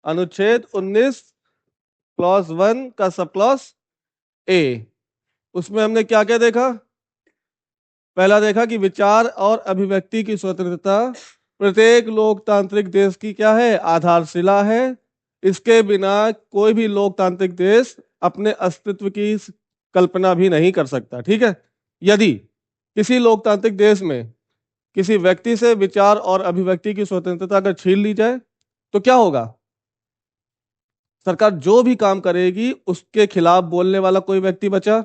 अनुच्छेद 19 क्लॉज 1 का sub clause A. उसमें हमने क्या क्या देखा? पहला देखा कि विचार और अभिव्यक्ति की स्वतंत्रता प्रत्येक लोकतांत्रिक देश की क्या है? आधारशिला है। इसके बिना कोई भी लोकतांत्रिक देश अपने अस्तित्व की कल्पना भी नहीं कर सकता। ठीक है। यदि किसी लोकतांत्रिक देश में किसी व्यक्ति से विचार और अभिव्यक्ति की स्वतंत्रता अगर छीन ली जाए तो क्या होगा? सरकार जो भी काम करेगी उसके खिलाफ बोलने वाला कोई व्यक्ति बचा?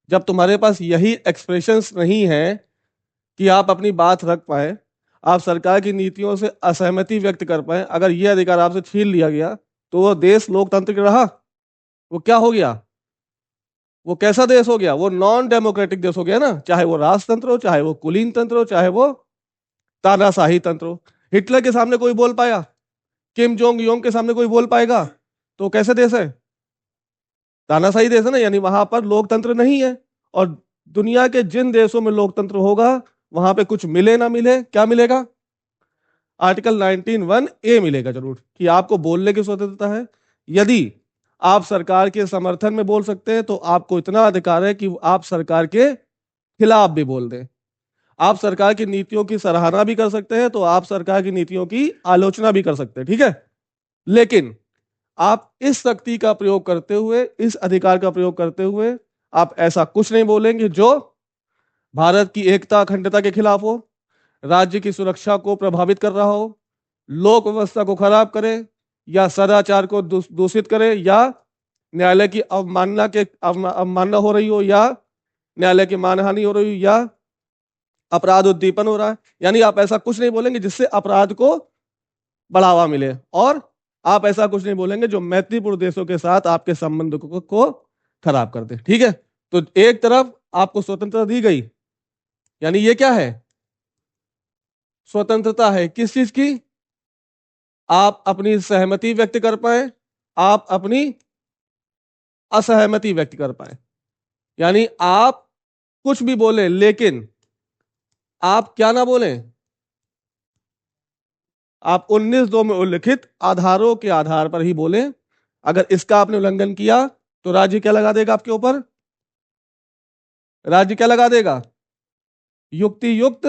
जब तुम्हारे पास यही एक्सप्रेशंस नहीं है कि आप अपनी बात रख पाए, आप सरकार की नीतियों से असहमति व्यक्त कर पाए, अगर यह अधिकार आपसे छीन लिया गया तो वो देश लोकतांत्रिक रहा? वो क्या हो गया? वो कैसा देश हो गया? वो नॉन डेमोक्रेटिक देश हो गया ना। चाहे वो राजतंत्र हो, चाहे वो कुलीन तंत्र हो, चाहे वो तानाशाही तंत्र हो। हिटलर के सामने कोई बोल पाया? किम जोंग योंग के सामने कोई बोल पाएगा? तो कैसे देश है? तानाशाही देश है ना। यानी वहां पर लोकतंत्र नहीं है। और दुनिया के जिन देशों में लोकतंत्र होगा वहां पे कुछ मिले ना मिले, क्या मिलेगा? आर्टिकल 19(1) ए मिलेगा जरूर, कि आपको बोलने की स्वतंत्रता है। यदि आप सरकार के समर्थन में बोल सकते हैं तो आपको इतना अधिकार है कि आप सरकार के खिलाफ भी बोल दें। आप सरकार की नीतियों की सराहना भी कर सकते हैं तो आप सरकार की नीतियों की आलोचना भी कर सकते हैं। ठीक है। लेकिन आप इस शक्ति का प्रयोग करते हुए, इस अधिकार का प्रयोग करते हुए आप ऐसा कुछ नहीं बोलेंगे जो भारत की एकता अखंडता के खिलाफ हो, राज्य की सुरक्षा को प्रभावित कर रहा हो, लोक व्यवस्था को खराब करे, या सदाचार को दूषित करे, या न्यायालय की अवमानना हो रही हो, या न्यायालय की मानहानि हो रही हो, या अपराध उद्दीपन हो रहा है। यानी आप ऐसा कुछ नहीं बोलेंगे जिससे अपराध को बढ़ावा मिले, और आप ऐसा कुछ नहीं बोलेंगे जो मैत्रीपूर्ण देशों के साथ आपके संबंध को खराब कर दे। ठीक है। तो एक तरफ आपको स्वतंत्रता दी गई, यानी ये क्या है? स्वतंत्रता है किस चीज की? आप अपनी सहमति व्यक्त कर पाए, आप अपनी असहमति व्यक्त कर पाए। यानी आप कुछ भी बोले लेकिन आप क्या ना बोलें? आप 19(2) में उल्लिखित आधारों के आधार पर ही बोले। अगर इसका आपने उल्लंघन किया तो राज्य क्या लगा देगा आपके ऊपर? राज्य क्या लगा देगा? युक्ति युक्त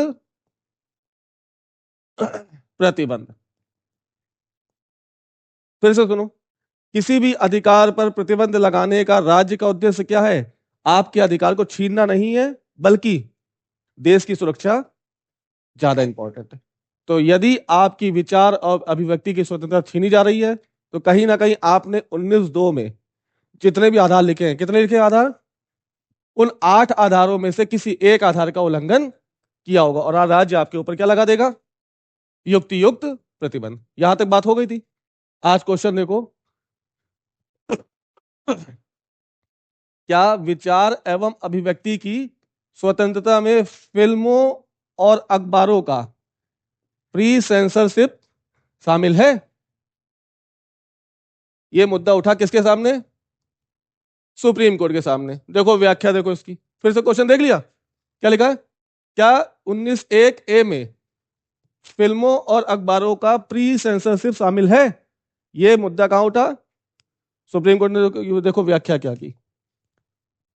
प्रतिबंध। फिर से सुनो, किसी भी अधिकार पर प्रतिबंध लगाने का राज्य का उद्देश्य क्या है? आपके अधिकार को छीनना नहीं है, बल्कि देश की सुरक्षा ज्यादा इंपॉर्टेंट है। तो यदि आपकी विचार और अभिव्यक्ति की स्वतंत्रता छीनी जा रही है तो कहीं ना कहीं आपने 19(2) में जितने भी आधार लिखे हैं, कितने लिखे हैं आधार? उन 8 आधारों में से किसी एक आधार का उल्लंघन किया होगा, और राज्य आपके ऊपर क्या लगा देगा? युक्ति युक्त प्रतिबंध। यहां तक बात हो गई थी। आज क्वेश्चन देखो, क्या विचार एवं अभिव्यक्ति की स्वतंत्रता में फिल्मों और अखबारों का प्री सेंसरशिप शामिल है? यह मुद्दा उठा किसके सामने? सुप्रीम कोर्ट के सामने। देखो व्याख्या, देखो इसकी। फिर से क्वेश्चन देख लिया, क्या लिखा है? क्या 19(1) में फिल्मों और अखबारों का प्री सेंसरशिप शामिल है? यह मुद्दा कहां उठा? सुप्रीम कोर्ट ने देखो व्याख्या क्या की।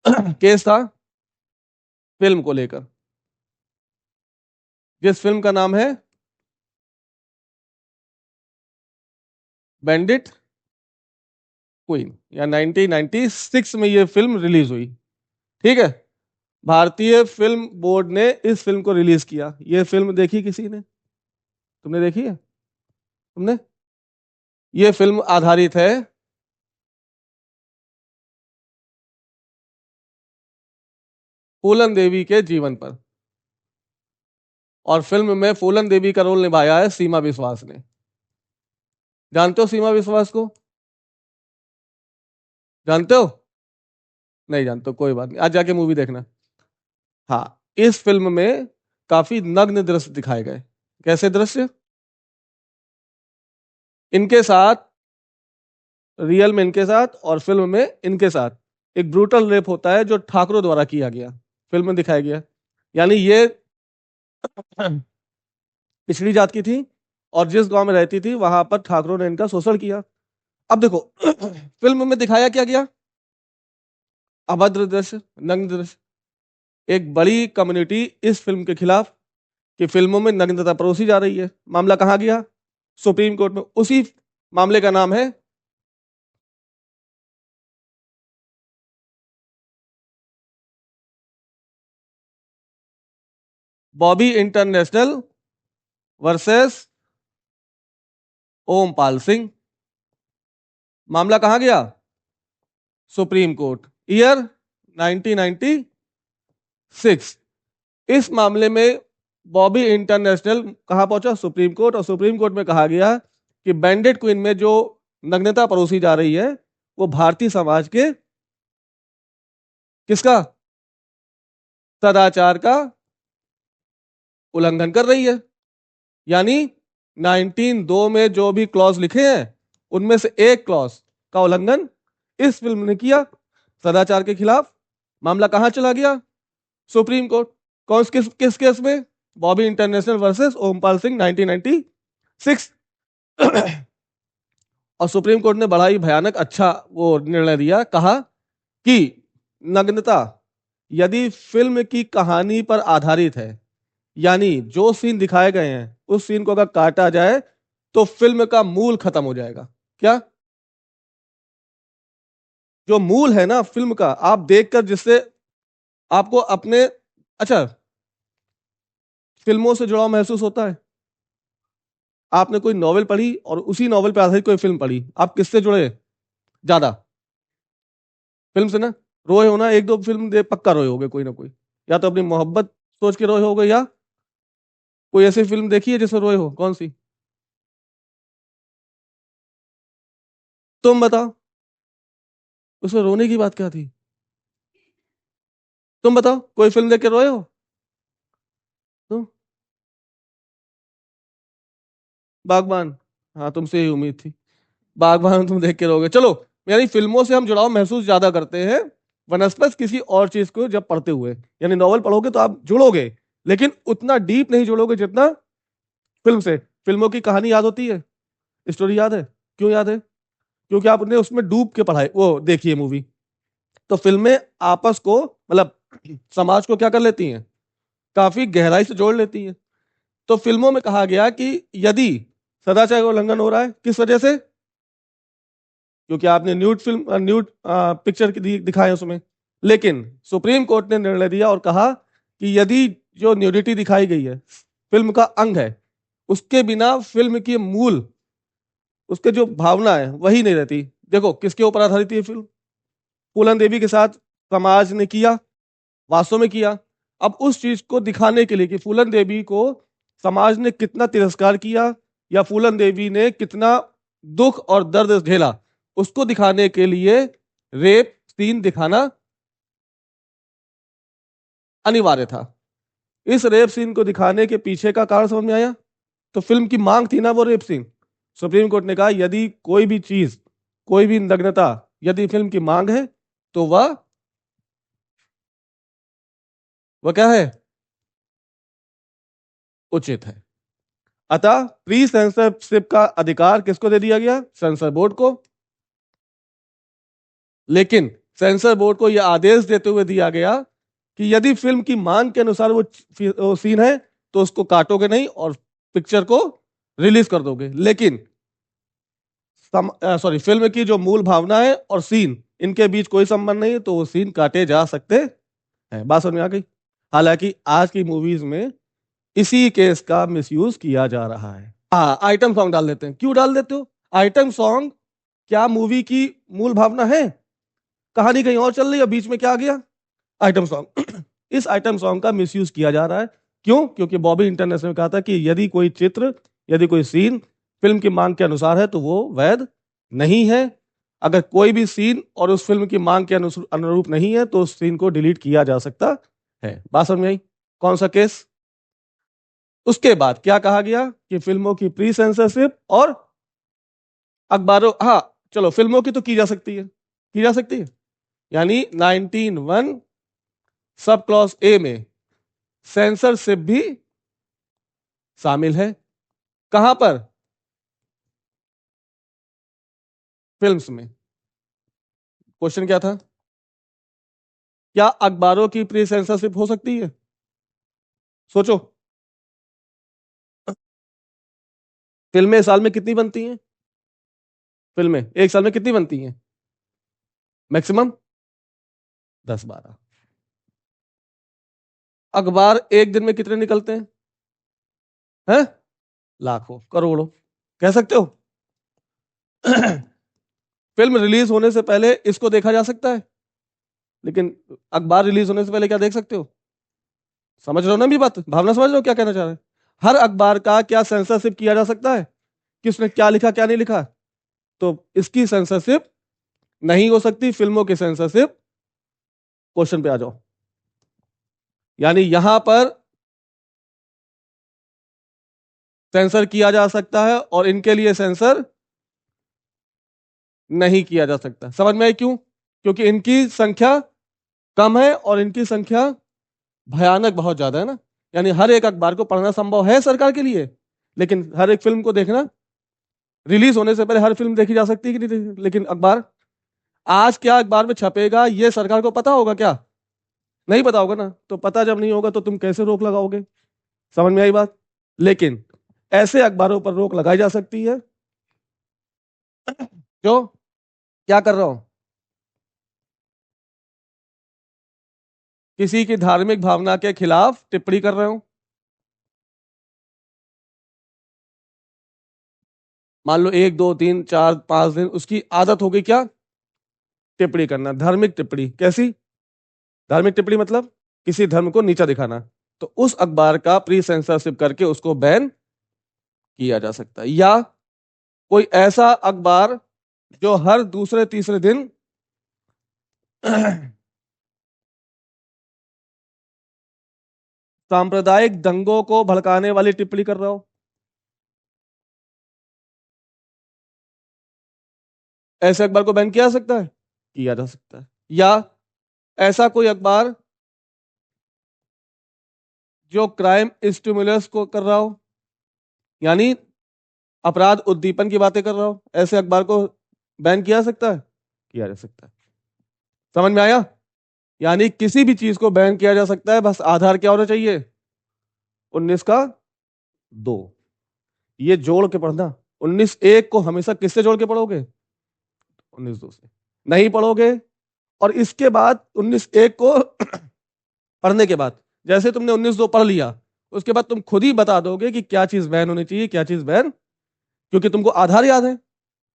केस था फिल्म को लेकर, जिस फिल्म का नाम है बैंडिट क्वीन, या 1996 में यह फिल्म रिलीज हुई। ठीक है। भारतीय फिल्म बोर्ड ने इस फिल्म को रिलीज किया। यह फिल्म देखी किसी ने? तुमने देखी है? तुमने? यह फिल्म आधारित है फूलन देवी के जीवन पर, और फिल्म में फूलन देवी का रोल निभाया है सीमा विश्वास ने। जानते हो सीमा विश्वास को? जानते हो? नहीं जानते हो, कोई बात नहीं, आज जाके मूवी देखना। हाँ, इस फिल्म में काफी नग्न दृश्य दिखाए गए। कैसे दृश्य? इनके साथ, रियल में इनके साथ और फिल्म में इनके साथ एक ब्रूटल रेप होता है जो ठाकुरों द्वारा किया गया, फिल्म में दिखाया गया। यानी ये पिछड़ी जात की थी और जिस गांव में रहती थी वहां पर ठाकुरों ने इनका शोषण किया। अब देखो फिल्म में दिखाया क्या गया? अभद्र दृश्य, नग्न दृश्य। एक बड़ी कम्युनिटी इस फिल्म के खिलाफ कि फिल्मों में नग्नता परोसी जा रही है। मामला कहां गया? सुप्रीम कोर्ट में। उसी मामले का नाम है बॉबी इंटरनेशनल वर्सेस ओमपाल सिंह। मामला कहां गया? Supreme court. ईयर 1996। इस मामले में बॉबी इंटरनेशनल कहां पहुंचा? Supreme court. और सुप्रीम कोर्ट में कहा गया कि बैंडेड क्वीन में जो नग्नता परोसी जा रही है वो भारतीय समाज के किसका? सदाचार का उल्लंघन कर रही है। यानी 19(2) में जो भी क्लॉज लिखे हैं उनमें से एक क्लॉज का उल्लंघन इस फिल्म ने किया, सदाचार के खिलाफ। मामला कहां चला गया? Supreme court. कौन किस केस में? Bobby international versus Ompal Singh 1996। और सुप्रीम कोर्ट ने बड़ा ही भयानक अच्छा वो निर्णय दिया। कहा कि नग्नता यदि फिल्म की कहानी पर आधारित है, यानी जो सीन दिखाए गए हैं उस सीन को अगर काटा जाए तो फिल्म का मूल खत्म हो जाएगा। क्या? जो मूल है ना फिल्म का, आप देखकर जिससे आपको अपने, अच्छा, फिल्मों से जुड़ाव महसूस होता है। आपने कोई नॉवेल पढ़ी और उसी नॉवेल पर आधारित कोई फिल्म पढ़ी, आप किससे जुड़े ज्यादा? फिल्म से ना। रोए हो ना, एक दो फिल्म देख पक्का रोए होगे कोई ना कोई। या तो अपनी मोहब्बत सोच के रोए होगे, या कोई ऐसी फिल्म देखी है जिसमें रोए हो? कौन सी? तुम बताओ, उसमें रोने की बात क्या थी? तुम बताओ, कोई फिल्म देख के रोए हो तुम? बागबान। हाँ, तुमसे ही उम्मीद थी। बागबान तुम देख के रहोगे, चलो। यानी फिल्मों से हम जुड़ाव महसूस ज्यादा करते हैं वनस्पत किसी और चीज को जब पढ़ते हुए। यानी नॉवल पढ़ोगे तो आप जुड़ोगे, लेकिन उतना डीप नहीं जुड़ोगे जितना फिल्म से। फिल्मों की कहानी याद होती है, स्टोरी याद है। क्यों याद है? क्योंकि आपने उसमें डूब के पढ़ाई वो देखी है मूवी। तो फिल्में आपस को, मतलब समाज को क्या कर लेती हैं? काफी गहराई से जोड़ लेती हैं। तो फिल्मों में कहा गया कि यदि सदाचार का उल्लंघन हो रहा है, किस वजह से? क्योंकि आपने न्यूड फिल्म, न्यूड पिक्चर दिखाए उसमें। लेकिन सुप्रीम कोर्ट ने निर्णय दिया और कहा कि यदि जो न्यूडिटी दिखाई गई है फिल्म का अंग है, उसके बिना फिल्म की मूल, उसके जो भावना है वही नहीं रहती। देखो किसके ऊपर आधारित है फिल्म? फूलन देवी के साथ समाज ने किया, वास्तव में किया। अब उस चीज को दिखाने के लिए कि फूलन देवी को समाज ने कितना तिरस्कार किया या फूलन देवी ने कितना दुख और दर्द झेला, उसको दिखाने के लिए रेप सीन दिखाना अनिवार्य था। इस रेप सीन को दिखाने के पीछे का कारण समझ में आया? तो फिल्म की मांग थी ना वो रेप सीन। सुप्रीम कोर्ट ने कहा यदि कोई भी चीज, कोई भी नग्नता यदि फिल्म की मांग है तो वह क्या है? उचित है। अतः प्री सेंसरशिप का अधिकार किसको दे दिया गया? सेंसर बोर्ड को। लेकिन सेंसर बोर्ड को यह आदेश देते हुए दिया गया कि यदि फिल्म की मांग के अनुसार वो सीन है तो उसको काटोगे नहीं और पिक्चर को रिलीज कर दोगे। लेकिन सॉरी, फिल्म की जो मूल भावना है और सीन, इनके बीच कोई संबंध नहीं है तो वो सीन काटे जा सकते हैं। बात समझ में आ गई? हालांकि आज की मूवीज में इसी केस का मिसयूज किया जा रहा है। हाँ, आइटम सॉन्ग डाल देते हैं। क्यों डाल देते हो आइटम सॉन्ग? क्या मूवी की मूल भावना है? कहानी कहीं और चल रही है, बीच में क्या आ गया? Item song. इस आइटम सॉन्ग का मिसयूज किया जा रहा है। क्यों? क्योंकि बॉबी इंटरनेशनल ने कहा था कि यदि कोई चित्र, यदि कोई सीन फिल्म की मांग के अनुसार है तो वो वैध नहीं है। अगर कोई भी सीन और उस फिल्म की मांग के अनुरूप नहीं है तो उस सीन को डिलीट किया जा सकता है। बात समझ में आई? कौन सा केस? उसके बाद क्या कहा गया कि फिल्मों की प्री सेंसरशिप और अखबारों, हाँ चलो, फिल्मों की तो की जा सकती है, की जा सकती है। यानी 19(1) सब क्लॉज ए में सेंसरशिप भी शामिल है। कहां पर? फिल्म्स में। क्वेश्चन क्या था? क्या अखबारों की प्री सेंसरशिप हो सकती है? सोचो। फिल्में साल में कितनी बनती हैं? फिल्में एक साल में कितनी बनती हैं? मैक्सिमम 10-12। अखबार एक दिन में कितने निकलते हैं? हैं? लाखों, करोड़ों, कह सकते हो। फिल्म रिलीज होने से पहले इसको देखा जा सकता है, लेकिन अखबार रिलीज होने से पहले क्या देख सकते हो? समझ रहे हो ना मेरी बात? भावना समझ रहे हो क्या कहना चाह रहे हैं? हर अखबार का क्या सेंसरशिप किया जा सकता है कि उसने क्या लिखा क्या नहीं लिखा? तो इसकी सेंसरशिप नहीं हो सकती, फिल्मों की सेंसरशिप। क्वेश्चन पे आ जाओ। यानी यहां पर सेंसर किया जा सकता है और इनके लिए सेंसर नहीं किया जा सकता। समझ में आई क्यों? क्योंकि इनकी संख्या कम है और इनकी संख्या भयानक बहुत ज्यादा है ना। यानी हर एक अखबार को पढ़ना संभव है सरकार के लिए, लेकिन हर एक फिल्म को देखना, रिलीज होने से पहले हर फिल्म देखी जा सकती है कि नहीं? लेकिन अखबार, आज क्या अखबार में छपेगा ये सरकार को पता होगा क्या? नहीं पता होगा ना। तो पता जब नहीं होगा तो तुम कैसे रोक लगाओगे? समझ में आई बात? लेकिन ऐसे अखबारों पर रोक लगाई जा सकती है जो, क्या कर रहा हूं, किसी की धार्मिक भावना के खिलाफ टिप्पणी कर रहे हो। मान लो 1 2 3 4 5 दिन उसकी आदत हो गई क्या? टिप्पणी करना, धार्मिक टिप्पणी। कैसी धार्मिक टिप्पणी? मतलब किसी धर्म को नीचा दिखाना। तो उस अखबार का प्री सेंसरशिप करके उसको बैन किया जा सकता है। या कोई ऐसा अखबार जो हर दूसरे तीसरे दिन सांप्रदायिक दंगों को भड़काने वाली टिप्पणी कर रहा हो, ऐसे अखबार को बैन किया जा सकता है, किया जा सकता है। या ऐसा कोई अखबार जो क्राइम स्टिमुलस को कर रहा हो, यानी अपराध उद्दीपन की बातें कर रहा हो, ऐसे अखबार को बैन किया जा सकता है, किया जा सकता है। समझ में आया? यानी किसी भी चीज को बैन किया जा सकता है, बस आधार क्या होना चाहिए? 19 का 2। ये जोड़ के पढ़ना। 19 1 को हमेशा किससे जोड़ के पढ़ोगे? 19 2 से। नहीं पढ़ोगे, और इसके बाद 19 1 को पढ़ने के बाद, जैसे तुमने 19 2 पढ़ लिया, उसके बाद तुम खुद ही बता दोगे कि क्या चीज बैन होनी चाहिए, क्या चीज बैन, क्योंकि तुमको आधार याद है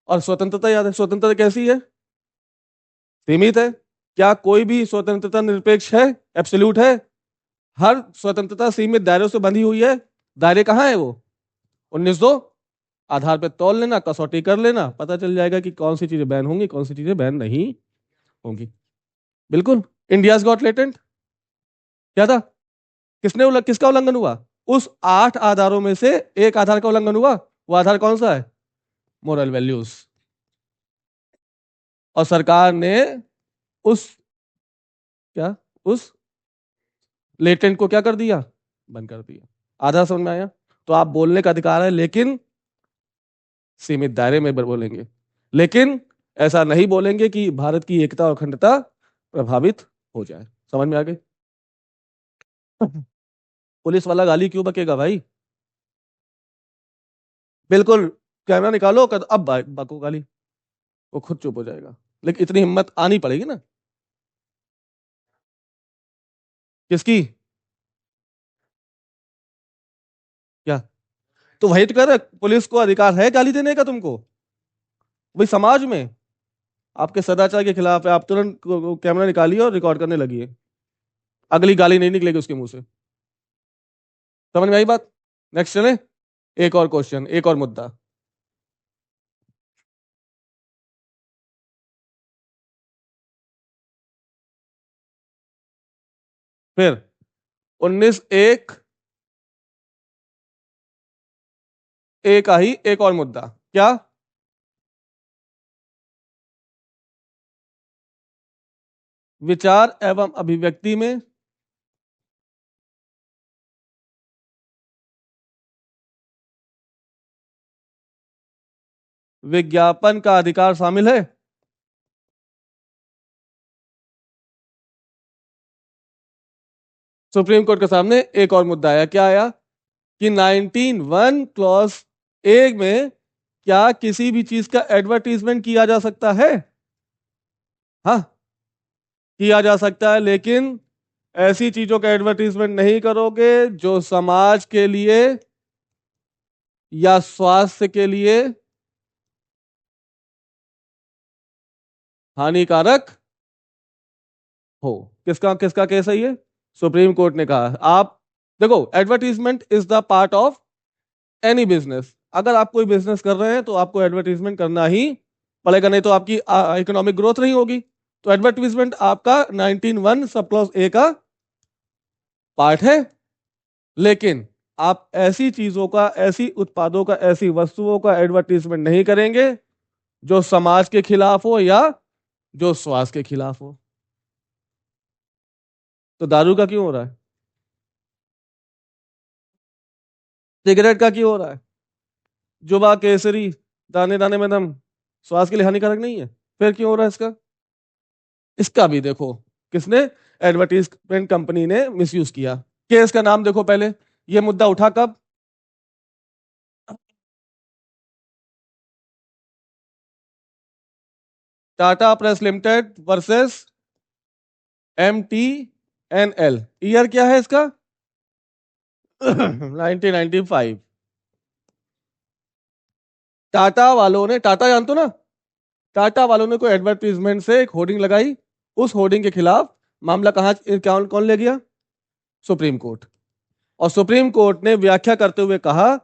और स्वतंत्रता याद है। स्वतंत्रता कैसी है? सीमित है। क्या कोई भी स्वतंत्रता निरपेक्ष है, एब्सोल्यूट है? हर स्वतंत्रता सीमित दायरों से बंधी हुई है। दायरे कहाँ है वो? 19 2। आधार पे तौल लेना, कसौटी कर लेना, पता चल जाएगा कि कौन सी चीजें बैन होंगी, कौन सी चीजें बैन नहीं होंगी। बिल्कुल। इंडियाज गॉट लेटेंट क्या था? किसका उल्लंघन हुआ? उस 8 आधारों में से एक आधार का उल्लंघन हुआ। वो आधार कौन सा है? Moral values. और सरकार ने उस, क्या, उस लेटेंट को क्या कर दिया? बंद कर दिया। आधा समझ में आया? तो आप बोलने का अधिकार है, लेकिन सीमित दायरे में बोलेंगे। लेकिन ऐसा नहीं बोलेंगे कि भारत की एकता और अखंडता प्रभावित हो जाए। समझ में आ गई? पुलिस वाला गाली क्यों बकेगा भाई? बिल्कुल। कैमरा निकालो, अब बको गाली, वो खुद चुप हो जाएगा। लेकिन इतनी हिम्मत आनी पड़ेगी ना। किसकी? क्या? तो वही तो कह रहे, पुलिस को अधिकार है गाली देने का तुमको। भाई समाज में आपके सदाचार के खिलाफ है, आप तुरंत कैमरा निकालिए और रिकॉर्ड करने लगिए। अगली गाली नहीं निकलेगी उसके मुंह से। समझ में आई बात? नेक्स्ट चले। एक और क्वेश्चन, एक और मुद्दा। फिर 19 1 एक आई एक और मुद्दा। क्या? विचार एवं अभिव्यक्ति में विज्ञापन का अधिकार शामिल है? सुप्रीम कोर्ट के सामने एक और मुद्दा आया, क्या आया कि 19(1) क्लॉज ए में क्या किसी भी चीज का एडवर्टीजमेंट किया जा सकता है? हाँ, किया जा सकता है, लेकिन ऐसी चीजों का एडवर्टीजमेंट नहीं करोगे जो समाज के लिए या स्वास्थ्य के लिए हानिकारक हो। किसका किसका केस है ये? सुप्रीम कोर्ट ने कहा। आप देखो, advertisement is the part of any business. अगर आप कोई बिजनेस कर रहे हैं तो आपको एडवर्टीजमेंट करना ही पड़ेगा, नहीं तो आपकी इकोनॉमिक ग्रोथ नहीं होगी। तो एडवर्टीजमेंट आपका 19(1) सब क्लॉज ए का पार्ट है। लेकिन आप ऐसी चीजों का, ऐसी उत्पादों का, ऐसी वस्तुओं का एडवर्टीजमेंट नहीं करेंगे जो समाज के खिलाफ हो या जो स्वास्थ्य के खिलाफ हो। तो दारू का क्यों हो रहा है? सिगरेट का क्यों हो रहा है? जुबा केसरी, दाने दाने में दम, स्वास्थ्य के लिए हानिकारक नहीं है, फिर क्यों हो रहा है इसका? इसका भी देखो किसने, एडवर्टीजमेंट कंपनी ने मिसयूज किया। केस का नाम देखो पहले, ये मुद्दा उठा कब? Tata press limited versus MTNL। Year क्या है इसका? 1995। टाटा वालों ने, टाटा जानते हो ना, टाटा वालों ने कोई एडवर्टीजमेंट से एक होर्डिंग लगाई, उस होर्डिंग के खिलाफ मामला कहां, कौन कौन ले गया? Supreme court. और सुप्रीम कोर्ट ने व्याख्या करते हुए कहा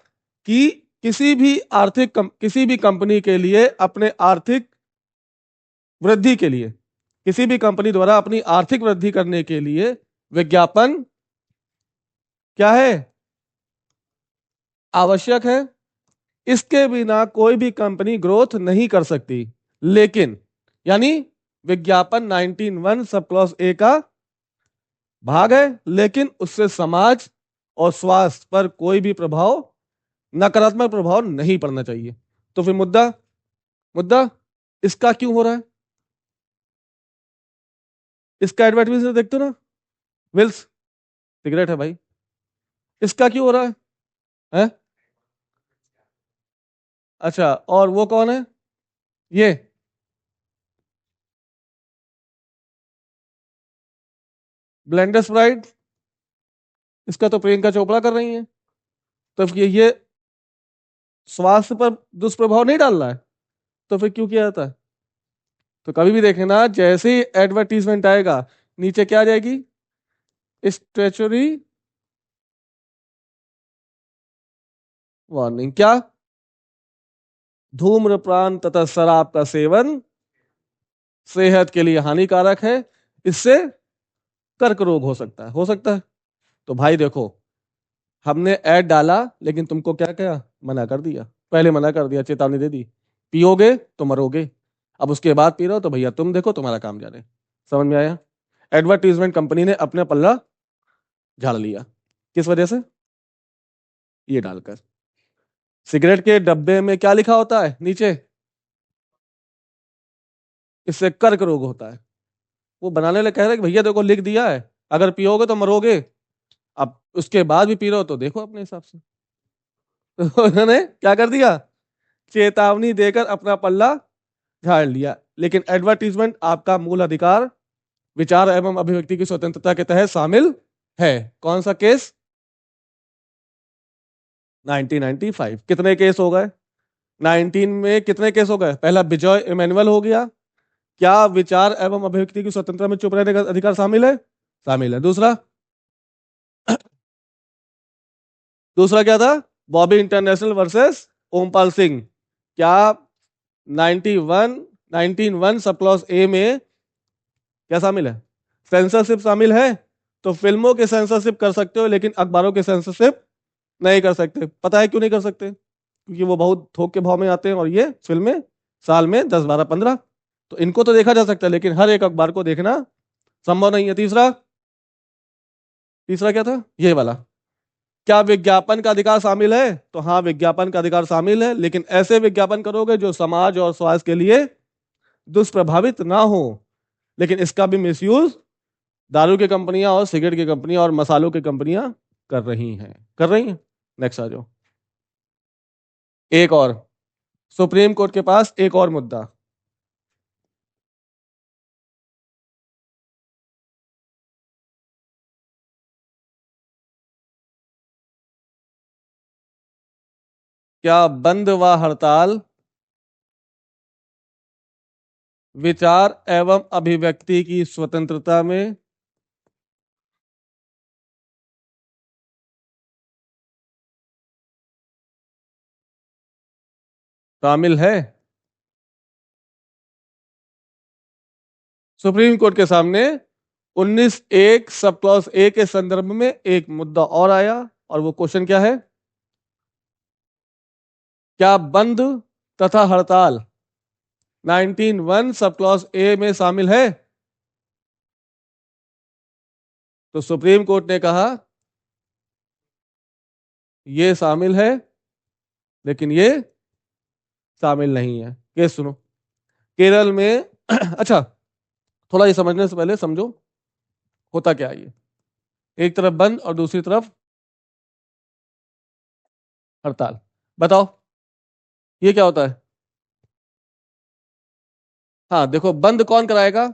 कि किसी भी कंपनी के लिए अपने आर्थिक वृद्धि के लिए, किसी भी कंपनी द्वारा अपनी आर्थिक वृद्धि करने के लिए विज्ञापन क्या है? आवश्यक है। इसके बिना कोई भी कंपनी ग्रोथ नहीं कर सकती। लेकिन यानी विज्ञापन 19(1) सब क्लॉज ए का भाग है, लेकिन उससे समाज और स्वास्थ्य पर कोई भी प्रभाव, नकारात्मक प्रभाव नहीं पड़ना चाहिए। तो फिर मुद्दा, मुद्दा इसका क्यों हो रहा है? इसका एडवर्टाइजमेंट देखते हो ना, विल्स सिगरेट है भाई, इसका क्यों हो रहा है? अच्छा, और वो कौन है? ये ब्लेंडर स्प्राइट, इसका तो प्रियंका चोपड़ा कर रही है। तो ये स्वास्थ्य पर दुष्प्रभाव नहीं डाल रहा है, तो फिर क्यों किया जाता है? तो कभी भी देखें ना, जैसे ही एडवर्टीजमेंट आएगा नीचे क्या आ जाएगी? Statutory warning. क्या? धूम्रपान तथा शराब का सेवन सेहत के लिए हानिकारक है, इससे कर्क रोग हो सकता है, हो सकता है। तो भाई देखो, हमने ऐड डाला लेकिन तुमको क्या किया? मना कर दिया। पहले मना कर दिया, चेतावनी दे दी, पियोगे तो मरोगे। अब उसके बाद पी रहे हो तो भैया तुम देखो, तुम्हारा काम जाने। समझ में आया? एडवर्टीजमेंट कंपनी ने अपने पल्ला झाड़ लिया। किस वजह से? ये डालकर। सिगरेट के डब्बे में क्या लिखा होता है नीचे? इससे कर्क रोग होता है। वो बनाने वाले कह रहे हैं कि भैया देखो लिख दिया है, अगर पियोगे तो मरोगे। अब उसके बाद भी पी रहे हो तो देखो अपने हिसाब से। तो उन्होंने क्या कर दिया? चेतावनी देकर अपना पल्ला झाड़ लिया। लेकिन एडवर्टीजमेंट आपका मूल अधिकार, विचार एवं अभिव्यक्ति की स्वतंत्रता के तहत शामिल है। कौन सा केस? 1995। कितने केस हो गए? 19 में कितने केस हो गए? पहला विजय इमैनुअल हो गया। क्या विचार एवं अभिव्यक्ति की स्वतंत्रता में चुप रहने का अधिकार शामिल है? शामिल है। दूसरा, दूसरा क्या था? Bobby international versus Ompal Singh. क्या 91 19(1) सब क्लॉज ए में क्या शामिल है? सेंसरशिप शामिल है। तो फिल्मों के सेंसरशिप कर सकते हो, लेकिन अखबारों के सेंसरशिप नहीं कर सकते। पता है क्यों नहीं कर सकते? क्योंकि वो बहुत थोक के भाव में आते हैं, और ये फिल्में साल में 10 12 15। तो इनको तो देखा जा सकता है, लेकिन हर एक अखबार को देखना संभव नहीं है। तीसरा, तीसरा क्या था? ये वाला, क्या विज्ञापन का अधिकार शामिल है? तो हाँ, विज्ञापन का अधिकार शामिल है, लेकिन ऐसे विज्ञापन करोगे जो समाज और स्वास्थ्य के लिए दुष्प्रभावित ना हो। लेकिन इसका भी मिसयूज दारू की कंपनियां और सिगरेट की कंपनियां और मसालों की कंपनियां कर रही हैं। नेक्स्ट आ जाओ। एक और, सुप्रीम कोर्ट के पास एक और मुद्दा। क्या बंद व हड़ताल विचार एवं अभिव्यक्ति की स्वतंत्रता में शामिल है? सुप्रीम कोर्ट के सामने 19(1) सब क्लॉज ए के संदर्भ में एक मुद्दा और आया, और वो क्वेश्चन क्या है? क्या बंद तथा हड़ताल 19(1) सब क्लॉज ए में शामिल है? तो सुप्रीम कोर्ट ने कहा ये शामिल है, लेकिन ये शामिल नहीं है। केस सुनो। केरल में अच्छा, थोड़ा ये समझने से पहले समझो होता क्या है ये। एक तरफ बंद और दूसरी तरफ हड़ताल। बताओ ये क्या होता है? हाँ देखो, बंद कौन कराएगा?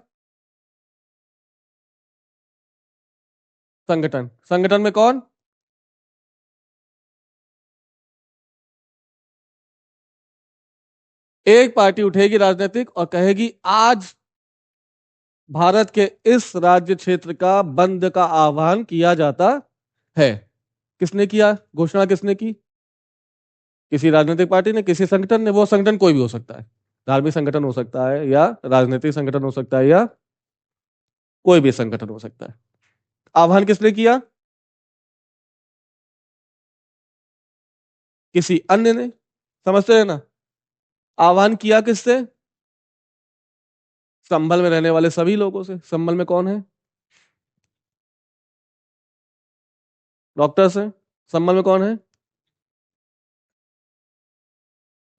संगठन। संगठन में कौन? एक पार्टी उठेगी राजनीतिक और कहेगी आज भारत के इस राज्य क्षेत्र का बंद का आह्वान किया जाता है। किसने किया घोषणा? किसने की? किसी राजनीतिक पार्टी ने, किसी संगठन ने। वो संगठन कोई भी हो सकता है, धार्मिक संगठन हो सकता है, या राजनीतिक संगठन हो सकता है, या कोई भी संगठन हो सकता है। आह्वान किसने किया? किसी अन्य ने। समझते हैं ना? आह्वान किया किससे? संभल में रहने वाले सभी लोगों से। संभल में कौन है? डॉक्टर्स हैं। संभल में कौन है?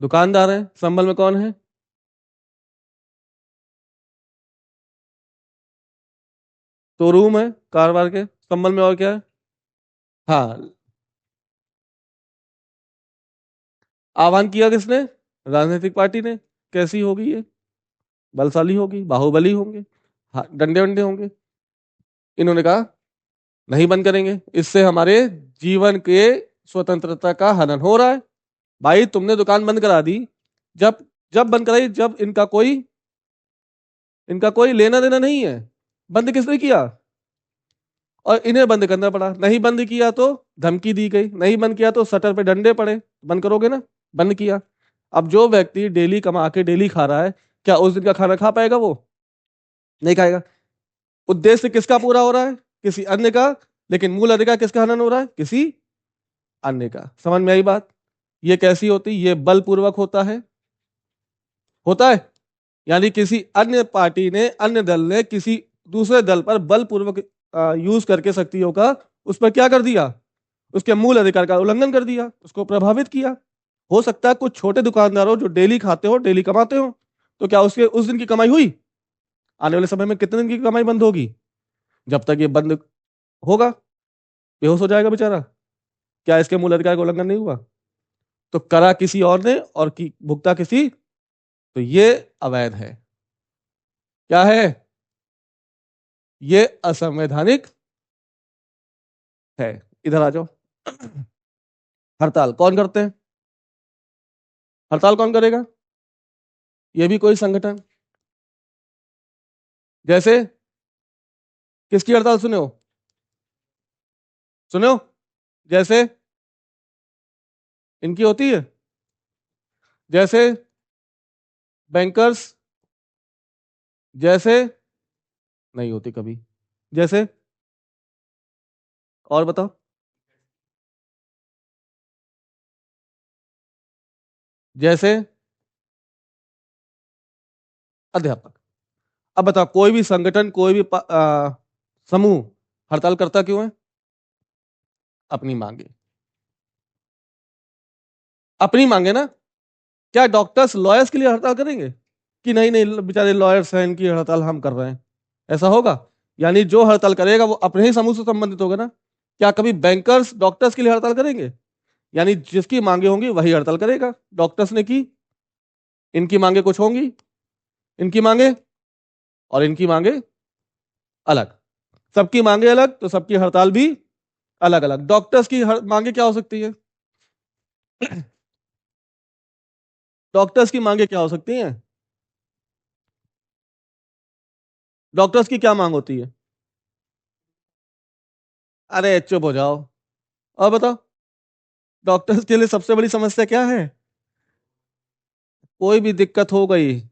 दुकानदार हैं। संभल में कौन है? शोरूम है कारवार के। संभल में और क्या है? हाँ। आह्वान किया किसने? राजनीतिक पार्टी ने। कैसी होगी ये? बलशाली होगी, बाहुबली होंगे, हाँ, डंडे वंडे होंगे। इन्होंने कहा नहीं बंद करेंगे, इससे हमारे जीवन के स्वतंत्रता का हनन हो रहा है। भाई तुमने दुकान बंद करा दी, जब जब बंद कराई जब इनका कोई लेना देना नहीं है। बंद किसने किया? और इन्हें बंद करना पड़ा। नहीं बंद किया तो धमकी दी गई, नहीं बंद किया तो शटर पे डंडे पड़े। बंद करोगे ना? बंद किया। अब जो व्यक्ति डेली कमा के डेली खा रहा है, क्या उस दिन का खाना खा पाएगा? वो नहीं खाएगा। उद्देश्य किसका पूरा हो रहा है? किसी अन्य का। लेकिन मूल अधिकार किसका हनन हो रहा है? किसी अन्य का। समझ में आई बात? ये कैसी होती? ये बलपूर्वक होता है। यानी किसी अन्य पार्टी ने, अन्य दल ने किसी दूसरे दल पर बलपूर्वक यूज करके शक्तियों का उस पर क्या कर दिया? उसके मूल अधिकार का उल्लंघन कर दिया, उसको प्रभावित किया। हो सकता है कुछ छोटे दुकानदार हो जो डेली खाते हो, डेली कमाते हो, तो क्या उसके उस दिन की कमाई हुई? आने वाले समय में कितने दिन की कमाई बंद होगी? जब तक ये बंद होगा बेहोश हो जाएगा बेचारा। क्या इसके मूल अधिकार का उल्लंघन नहीं हुआ? तो करा किसी और ने और की भुगता किसी, तो ये अवैध है। क्या है? ये असंवैधानिक है। इधर आ जाओ। हड़ताल कौन करते हैं? हड़ताल कौन करेगा? ये भी कोई संगठन। जैसे किसकी हड़ताल सुने हो? सुने हो? जैसे इनकी होती है। जैसे बैंकर्स। जैसे नहीं होती कभी। जैसे और बताओ। जैसे अध्यापक। अब बताओ, कोई भी संगठन, कोई भी समूह हड़ताल करता क्यों है? अपनी मांगे। अपनी मांगे ना। क्या डॉक्टर्स लॉयर्स के लिए हड़ताल करेंगे कि नहीं नहीं बेचारे लॉयर्स हैं, इनकी हड़ताल हम कर रहे हैं? ऐसा होगा? यानी जो हड़ताल करेगा वो अपने ही समूह से संबंधित होगा ना। क्या कभी बैंकर्स डॉक्टर्स के लिए हड़ताल करेंगे? यानी जिसकी मांगे होंगी वही हड़ताल करेगा। डॉक्टर्स ने की, इनकी मांगे कुछ होंगी, इनकी मांगे और इनकी मांगे अलग, सबकी मांगे अलग तो सबकी हड़ताल भी अलग अलग। डॉक्टर्स की मांगे क्या हो सकती है? डॉक्टर्स की मांगे क्या हो सकती हैं? डॉक्टर्स की क्या मांग होती है? अरे चुप हो जाओ और बताओ, डॉक्टर्स के लिए सबसे बड़ी समस्या क्या है? कोई भी दिक्कत हो गई,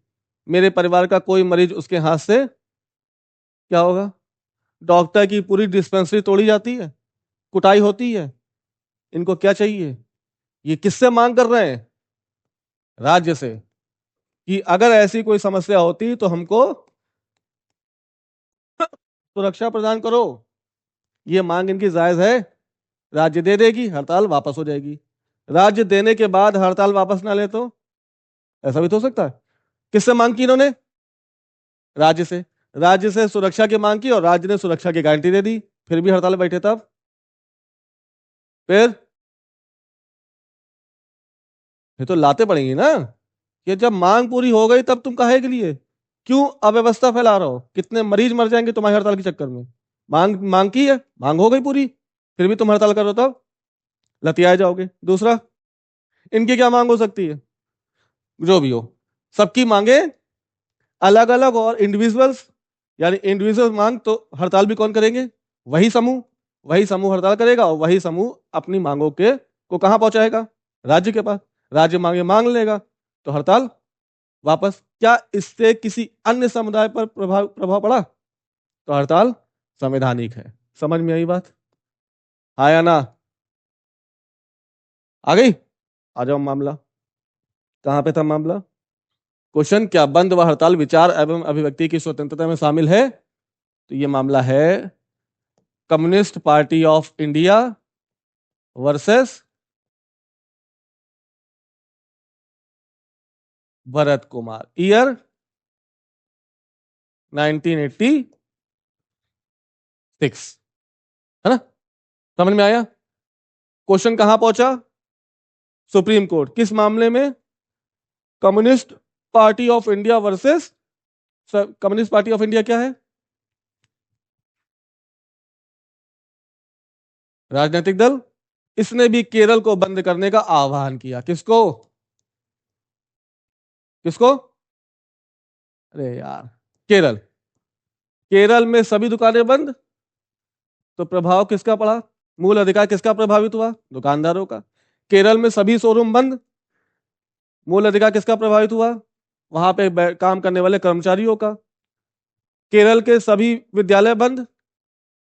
मेरे परिवार का कोई मरीज उसके हाथ से क्या होगा? डॉक्टर की पूरी डिस्पेंसरी तोड़ी जाती है, कुटाई होती है। इनको क्या चाहिए? ये किससे मांग कर रहे हैं? राज्य से, कि अगर ऐसी कोई समस्या होती तो हमको सुरक्षा प्रदान करो। ये मांग इनकी जायज है? राज्य दे देगी, हड़ताल वापस हो जाएगी। राज्य देने के बाद हड़ताल वापस ना ले तो ऐसा भी तो हो सकता है। किससे मांग की इन्होंने? राज्य से। राज्य से सुरक्षा की मांग की और राज्य ने सुरक्षा की गारंटी दे दी, फिर भी हड़ताल बैठे। तब फिर ये तो लाते पड़ेंगी ना, कि जब मांग पूरी हो गई तब तुम काहे के लिए क्यों अव्यवस्था फैला रहे हो? कितने मरीज मर जाएंगे तुम्हारी हड़ताल के चक्कर में? मांग मांग की है, मांग हो गई पूरी, फिर भी तुम हड़ताल करो, तब लतियाए जाओगे। दूसरा, इनकी क्या मांग हो सकती है? जो भी हो, सबकी मांगे अलग अलग और इंडिविजुअल्स, यानी इंडिविजुअल मांग तो हड़ताल भी कौन करेंगे? वही समूह। वही समूह हड़ताल करेगा और वही समूह अपनी मांगों के को कहां पहुंचाएगा? राज्य के पास। राज्य मांगे मांग लेगा तो हड़ताल वापस। क्या इससे किसी अन्य समुदाय पर प्रभाव प्रभाव पड़ा? तो हड़ताल संवैधानिक है। समझ में आई बात? हाँ या ना? आ गई? आ जाओ मामला। कहां पे था मामला? क्वेश्चन, क्या बंद व हड़ताल विचार एवं अभिव्यक्ति की स्वतंत्रता में शामिल है? तो ये मामला है communist party of India versus Bharat Kumar, year 1986। है ना? समझ में आया? क्वेश्चन कहां पहुंचा? Supreme court. किस मामले में? Communist party of India versus, communist party of India क्या है? राजनीतिक दल। इसने भी केरल को बंद करने का आह्वान किया। किसको? किसको? अरे यार, केरल। केरल में सभी दुकानें बंद तो प्रभाव किसका पड़ा? मूल अधिकार किसका प्रभावित हुआ? दुकानदारों का। केरल में सभी शोरूम बंद, मूल अधिकार किसका प्रभावित हुआ? वहां पे काम करने वाले कर्मचारियों का। केरल के सभी विद्यालय बंद,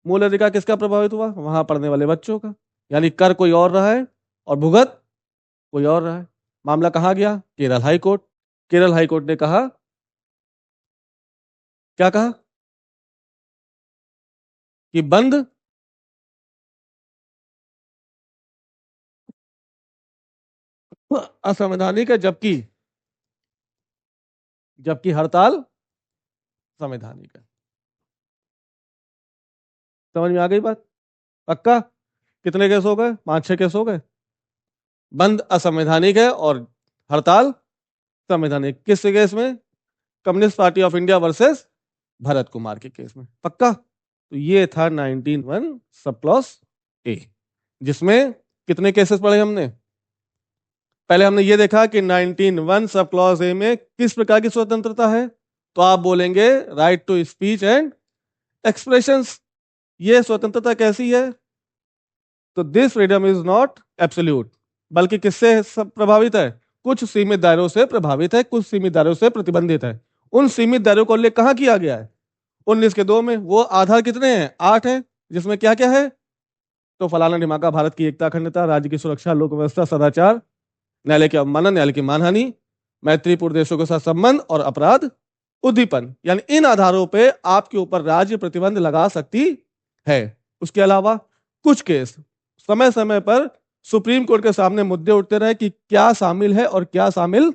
मूल अधिकार किसका प्रभावित हुआ? वहां पढ़ने वाले बच्चों का। यानी कर कोई और रहा है और भुगत कोई और रहा है। मामला कहां गया? Kerala high court. Kerala high court ने कहा, क्या कहा? कि बंद असंवैधानिक है, जबकि जबकि हड़ताल संवैधानिक है। समझ में आ गई बात? पक्का? कितने केस हो गए? 5-6 केस हो गए। बंद असंवैधानिक है और हड़ताल संवैधानिक। किस केस में? Communist party of India versus Bharat Kumar के केस में। पक्का? तो ये था 19(1) सब क्लॉज ए, जिसमें कितने केसेस पढ़े हमने? पहले हमने ये देखा कि 19(1) सब क्लॉज ए में किस प्रकार की स्वतंत्रता है। तो आप बोलेंगे right to speech and expressions. ये स्वतंत्रता कैसी है? तो this freedom is not absolute, बल्कि किससे सब प्रभावित है? कुछ सीमित दायरों से प्रभावित है, कुछ सीमित दायरों से प्रतिबंधित है। उन सीमित दायरों को उल्लेख कहां किया गया है? 19 के 2 में। वो आधार कितने हैं? 8 है, जिसमें क्या क्या है? तो फलाना ढिमाका भारत की एकता अखंडता, राज्य की सुरक्षा, लोक व्यवस्था, सदाचार, न्यायालय की अवमानना, न्यायालय की मानहानि, मैत्रीपूर्ण देशों के साथ संबंध और अपराध उद्दीपन। यानी इन आधारों पे आपके ऊपर राज्य प्रतिबंध लगा सकती है। उसके अलावा कुछ केस समय समय पर सुप्रीम कोर्ट के सामने मुद्दे उठते रहे कि क्या शामिल है और क्या शामिल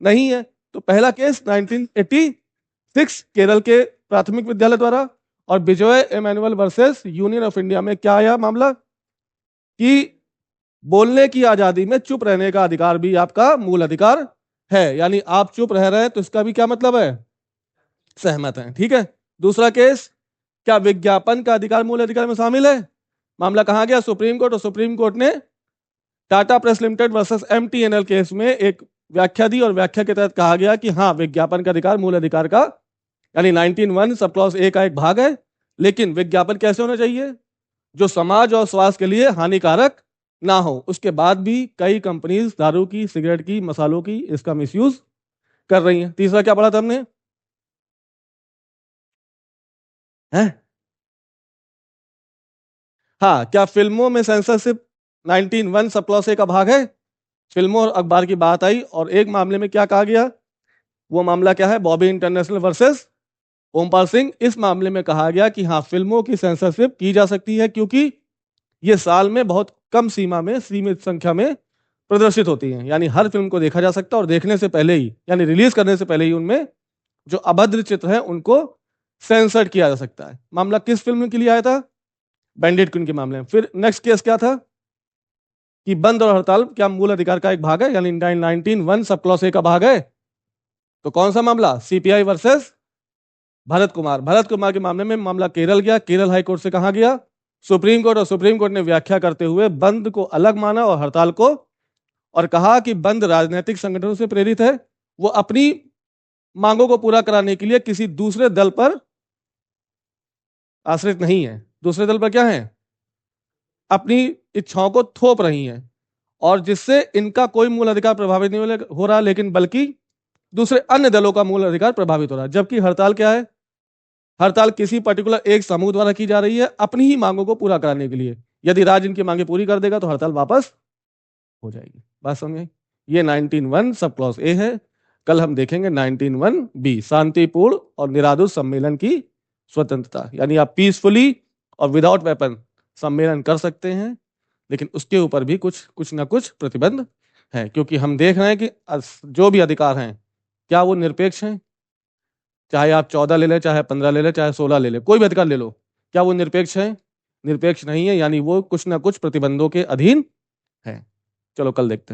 नहीं है। तो पहला केस 1986 केरल के प्राथमिक विद्यालय द्वारा, और Vijay Emmanuel versus union of India में क्या आया मामला कि बोलने की आजादी में चुप रहने का अधिकार भी आपका मूल अधिकार है, यानी आप चुप रह रहे हैं तो इसका भी क्या मतलब है, सहमत हैं। ठीक है। दूसरा केस, क्या विज्ञापन का अधिकार मूल अधिकार में शामिल है? मामला कहां गया, सुप्रीम कोर्ट, और सुप्रीम कोर्ट ने Tata press limited versus MTNL case में एक व्याख्या दी, और व्याख्या के तहत कहा गया कि हाँ, विज्ञापन का अधिकार मूल अधिकार का यानी 19(1) सब क्लॉज ए का एक भाग है, लेकिन विज्ञापन कैसे होना चाहिए, जो समाज और स्वास्थ्य के लिए हानिकारक ना हो। उसके बाद भी कई कंपनीज दारू की, सिगरेट की, मसालों की इसका मिसयूज कर रही हैं। तीसरा क्या पढ़ा था हमने, हैं? हाँ, क्या फिल्मों में सेंसरशिप 19(1) सब क्लॉज ए का भाग है? फिल्मों और अखबार की बात आई, और एक मामले में क्या कहा गया, वो मामला क्या है, बॉबी इंटरनेशनल वर्सेस ओमपाल सिंह। इस मामले में कहा गया कि हाँ, फिल्मों की सेंसरशिप की जा सकती है क्योंकि ये साल में बहुत कम सीमा में, सीमित संख्या में प्रदर्शित होती हैं, यानी हर फिल्म को देखा जा सकता है, और देखने से पहले ही यानी रिलीज करने से पहले ही उनमें जो अभद्र चित्र हैं उनको सेंसर किया जा सकता है। मामला किस फिल्म के लिए आया था, बैंडिट क्वीन के मामले में। फिर नेक्स्ट केस क्या था कि बंद और हड़ताल क्या मूल अधिकार का एक भाग है, यानी 19(1) सब क्लॉज ए का भाग है। तो कौन सा मामला, सीपीआई वर्सेस भरत कुमार। भरत कुमार के मामले में मामला केरल गया, केरल हाई कोर्ट से कहा गया, सुप्रीम कोर्ट, और सुप्रीम कोर्ट ने व्याख्या करते हुए बंद को अलग माना और हड़ताल को, और कहा कि बंद राजनीतिक संगठनों से प्रेरित है, वो अपनी मांगों को पूरा कराने के लिए किसी दूसरे दल पर आश्रित नहीं है। दूसरे दल पर क्या है, अपनी इच्छाओं को थोप रही हैं, और जिससे इनका कोई मूल अधिकार प्रभावित नहीं हो रहा, लेकिन बल्कि दूसरे अन्य दलों का मूल अधिकार प्रभावित हो रहा है। जबकि हड़ताल क्या है, हड़ताल किसी पर्टिकुलर एक समूह द्वारा की जा रही है अपनी ही मांगों को पूरा कराने के लिए। यदि राज्य इनकी मांगे पूरी कर देगा तो हड़ताल वापस हो जाएगी। बात समझे? ये 19(1) सब क्लॉज ए है। कल हम देखेंगे 19(1) बी, शांतिपूर्ण और निरादुष सम्मेलन की स्वतंत्रता, यानी आप पीसफुली और विदाउट वेपन सम्मेलन कर सकते हैं, लेकिन उसके ऊपर भी कुछ ना कुछ प्रतिबंध है, क्योंकि हम देख रहे हैं कि जो भी अधिकार हैं क्या वो निरपेक्ष हैं। चाहे आप 14 ले लें, चाहे 15 ले लें, चाहे 16 ले लें, कोई भी अधिकार ले लो, क्या वो निरपेक्ष है? निरपेक्ष नहीं है, यानी वो कुछ ना कुछ प्रतिबंधों के अधीन है। चलो कल देखते हैं।